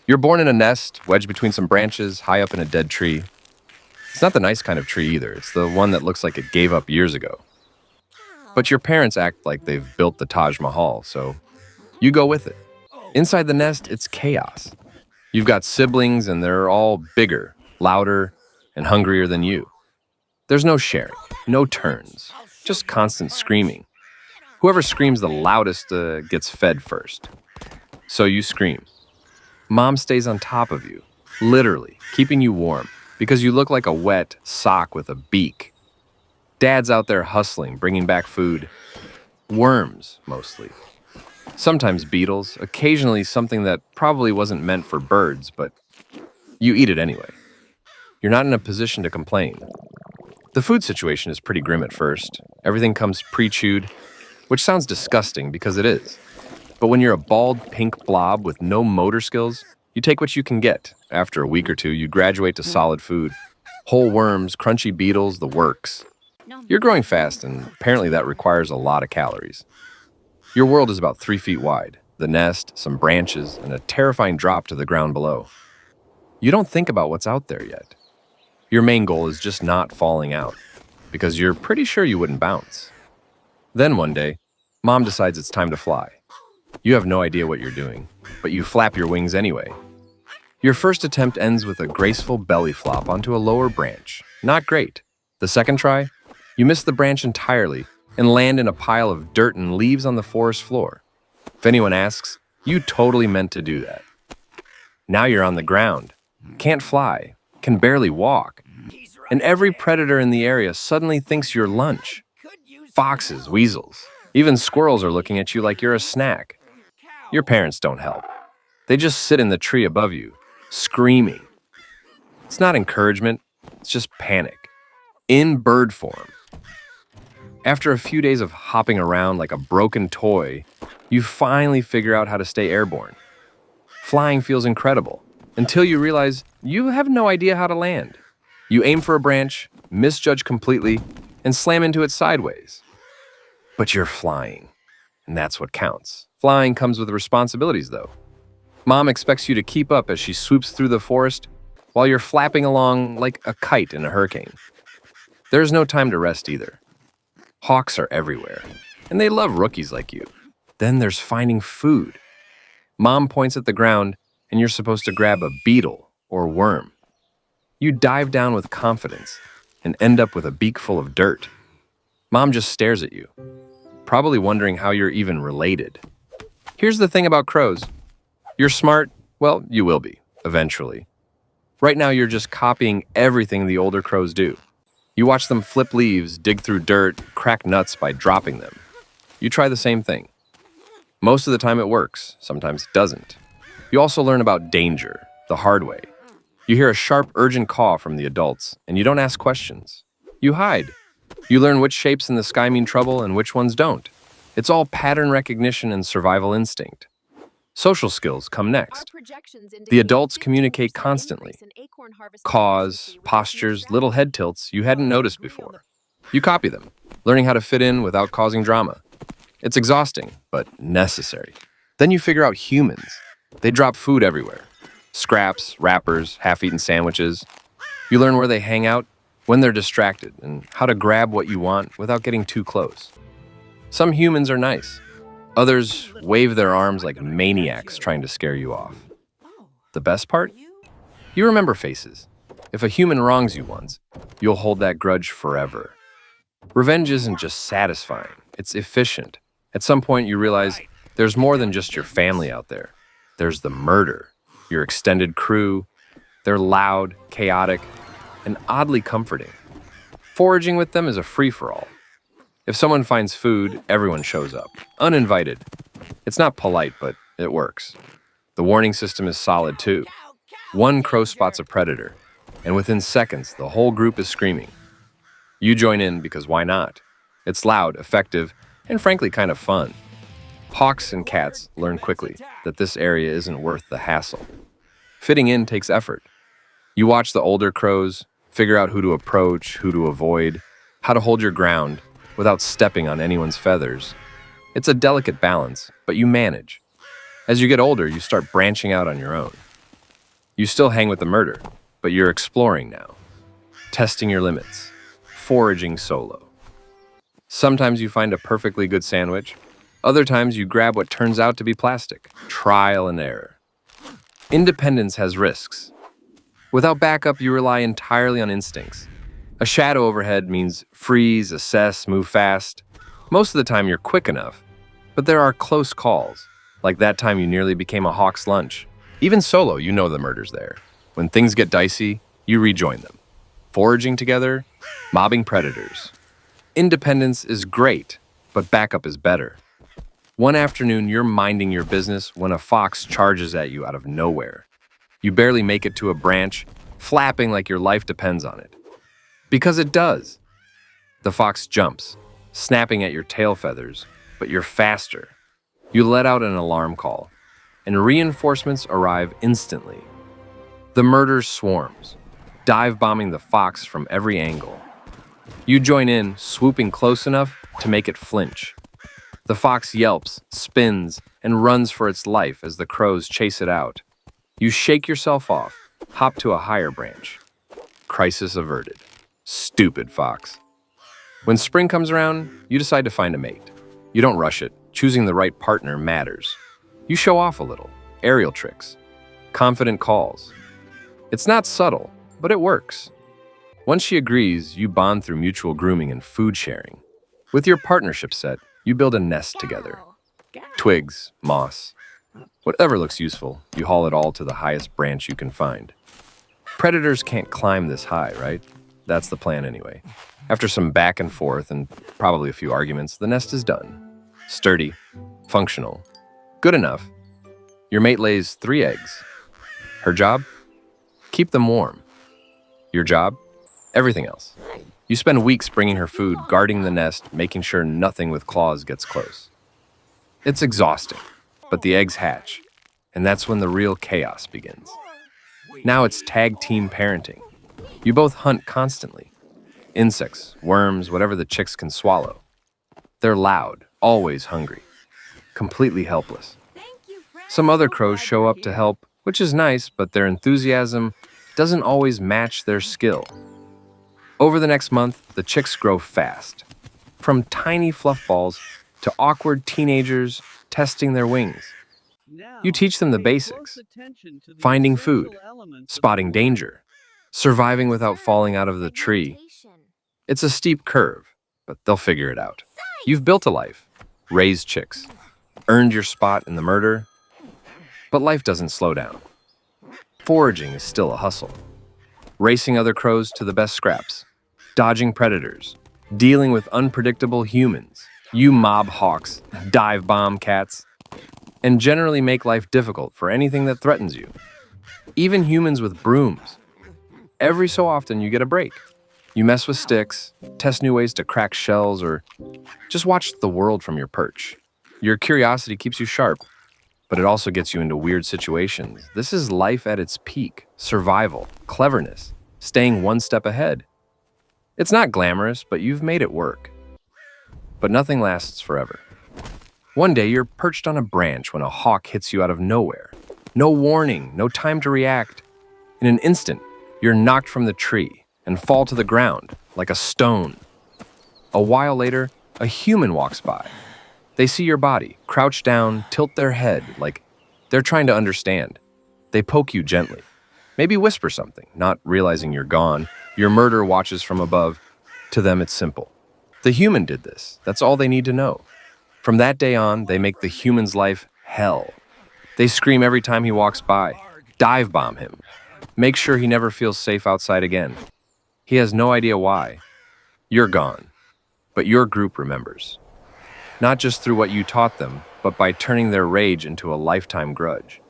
You're born in a nest, wedged between some branches, high up in a dead tree. It's not the nice kind of tree either. It's the one that looks like it gave up years ago. But your parents act like they've built the Taj Mahal, so you go with it. Inside the nest, it's chaos. You've got siblings, and they're all bigger, louder, and hungrier than you. There's no sharing, no turns, just constant screaming. Whoever screams the loudest gets fed first. So you scream. Mom stays on top of you, literally, keeping you warm, because you look like a wet sock with a beak. Dad's out there hustling, bringing back food. Worms, mostly. Sometimes beetles, occasionally something that probably wasn't meant for birds, but you eat it anyway. You're not in a position to complain. The food situation is pretty grim at first. Everything comes pre-chewed, which sounds disgusting because it is. But when you're a bald pink blob with no motor skills, you take what you can get. After a week or two, you graduate to solid food. Whole worms, crunchy beetles, the works. You're growing fast, and apparently that requires a lot of calories. Your world is about 3 feet wide, the nest, some branches, and a terrifying drop to the ground below. You don't think about what's out there yet. Your main goal is just not falling out, because you're pretty sure you wouldn't bounce. Then one day, Mom decides it's time to fly. You have no idea what you're doing, but you flap your wings anyway. Your first attempt ends with a graceful belly flop onto a lower branch. Not great. The second try, you miss the branch entirely and land in a pile of dirt and leaves on the forest floor. If anyone asks, you totally meant to do that. Now you're on the ground, can't fly, can barely walk, and every predator in the area suddenly thinks you're lunch. Foxes, weasels, even squirrels are looking at you like you're a snack. Your parents don't help. They just sit in the tree above you, screaming. It's not encouragement, it's just panic. In bird form. After a few days of hopping around like a broken toy, you finally figure out how to stay airborne. Flying feels incredible, until you realize you have no idea how to land. You aim for a branch, misjudge completely, and slam into it sideways. But you're flying, and that's what counts. Flying comes with responsibilities, though. Mom expects you to keep up as she swoops through the forest while you're flapping along like a kite in a hurricane. There's no time to rest either. Hawks are everywhere, and they love rookies like you. Then there's finding food. Mom points at the ground, and you're supposed to grab a beetle or worm. You dive down with confidence and end up with a beak full of dirt. Mom just stares at you, probably wondering how you're even related. Here's the thing about crows. You're smart, well, you will be, eventually. Right now, you're just copying everything the older crows do. You watch them flip leaves, dig through dirt, crack nuts by dropping them. You try the same thing. Most of the time it works, sometimes it doesn't. You also learn about danger, the hard way. You hear a sharp, urgent call from the adults, and you don't ask questions. You hide. You learn which shapes in the sky mean trouble and which ones don't. It's all pattern recognition and survival instinct. Social skills come next. The adults communicate constantly. Caws, postures, little head tilts you hadn't noticed before. You copy them, learning how to fit in without causing drama. It's exhausting, but necessary. Then you figure out humans. They drop food everywhere. Scraps, wrappers, half-eaten sandwiches. You learn where they hang out, when they're distracted, and how to grab what you want without getting too close. Some humans are nice. Others wave their arms like maniacs trying to scare you off. The best part? You remember faces. If a human wrongs you once, you'll hold that grudge forever. Revenge isn't just satisfying, it's efficient. At some point you realize there's more than just your family out there. There's the murder, your extended crew. They're loud, chaotic, and oddly comforting. Foraging with them is a free-for-all. If someone finds food, everyone shows up, uninvited. It's not polite, but it works. The warning system is solid too. One crow spots a predator, and within seconds, the whole group is screaming. You join in because why not? It's loud, effective, and frankly kind of fun. Hawks and cats learn quickly that this area isn't worth the hassle. Fitting in takes effort. You watch the older crows, figure out who to approach, who to avoid, how to hold your ground without stepping on anyone's feathers. It's a delicate balance, but you manage. As you get older, you start branching out on your own. You still hang with the murder, but you're exploring now, testing your limits, foraging solo. Sometimes you find a perfectly good sandwich. Other times you grab what turns out to be plastic. Trial and error. Independence has risks. Without backup, you rely entirely on instincts. A shadow overhead means freeze, assess, move fast. Most of the time you're quick enough, but there are close calls, like that time you nearly became a hawk's lunch. Even solo, you know the murder's there. When things get dicey, you rejoin them. Foraging together, mobbing predators. Independence is great, but backup is better. One afternoon, you're minding your business when a fox charges at you out of nowhere. You barely make it to a branch, flapping like your life depends on it. Because it does. The fox jumps, snapping at your tail feathers, but you're faster. You let out an alarm call, and reinforcements arrive instantly. The murder swarms, dive-bombing the fox from every angle. You join in, swooping close enough to make it flinch. The fox yelps, spins, and runs for its life as the crows chase it out. You shake yourself off, hop to a higher branch. Crisis averted. Stupid fox. When spring comes around, you decide to find a mate. You don't rush it. Choosing the right partner matters. You show off a little. Aerial tricks. Confident calls. It's not subtle, but it works. Once she agrees, you bond through mutual grooming and food sharing. With your partnership set, you build a nest together. Twigs, moss, whatever looks useful, you haul it all to the highest branch you can find. Predators can't climb this high, right? That's the plan anyway. After some back and forth and probably a few arguments, the nest is done. Sturdy, functional, good enough. Your mate lays 3 eggs. Her job? Keep them warm. Your job? Everything else. You spend weeks bringing her food, guarding the nest, making sure nothing with claws gets close. It's exhausting, but the eggs hatch, and that's when the real chaos begins. Now it's tag team parenting. You both hunt constantly. Insects, worms, whatever the chicks can swallow. They're loud, always hungry, completely helpless. Some other crows show up to help, which is nice, but their enthusiasm doesn't always match their skill. Over the next month, the chicks grow fast. From tiny fluff balls to awkward teenagers testing their wings. You teach them the basics. Finding food, spotting danger, surviving without falling out of the tree. It's a steep curve, but they'll figure it out. You've built a life, raised chicks, earned your spot in the murder, but life doesn't slow down. Foraging is still a hustle. Racing other crows to the best scraps, dodging predators, dealing with unpredictable humans. You mob hawks, dive bomb cats, and generally make life difficult for anything that threatens you. Even humans with brooms. Every so often you get a break. You mess with sticks, test new ways to crack shells, or just watch the world from your perch. Your curiosity keeps you sharp, but it also gets you into weird situations. This is life at its peak. Survival, cleverness, staying one step ahead. It's not glamorous, but you've made it work. But nothing lasts forever. One day you're perched on a branch when a hawk hits you out of nowhere. No warning, no time to react. In an instant, you're knocked from the tree and fall to the ground like a stone. A while later, a human walks by. They see your body, crouch down, tilt their head like they're trying to understand. They poke you gently, maybe whisper something, not realizing you're gone. Your murder watches from above. To them, it's simple. The human did this. That's all they need to know. From that day on, they make the human's life hell. They scream every time he walks by, dive bomb him, make sure he never feels safe outside again. He has no idea why. You're gone, but your group remembers. Not just through what you taught them, but by turning their rage into a lifetime grudge.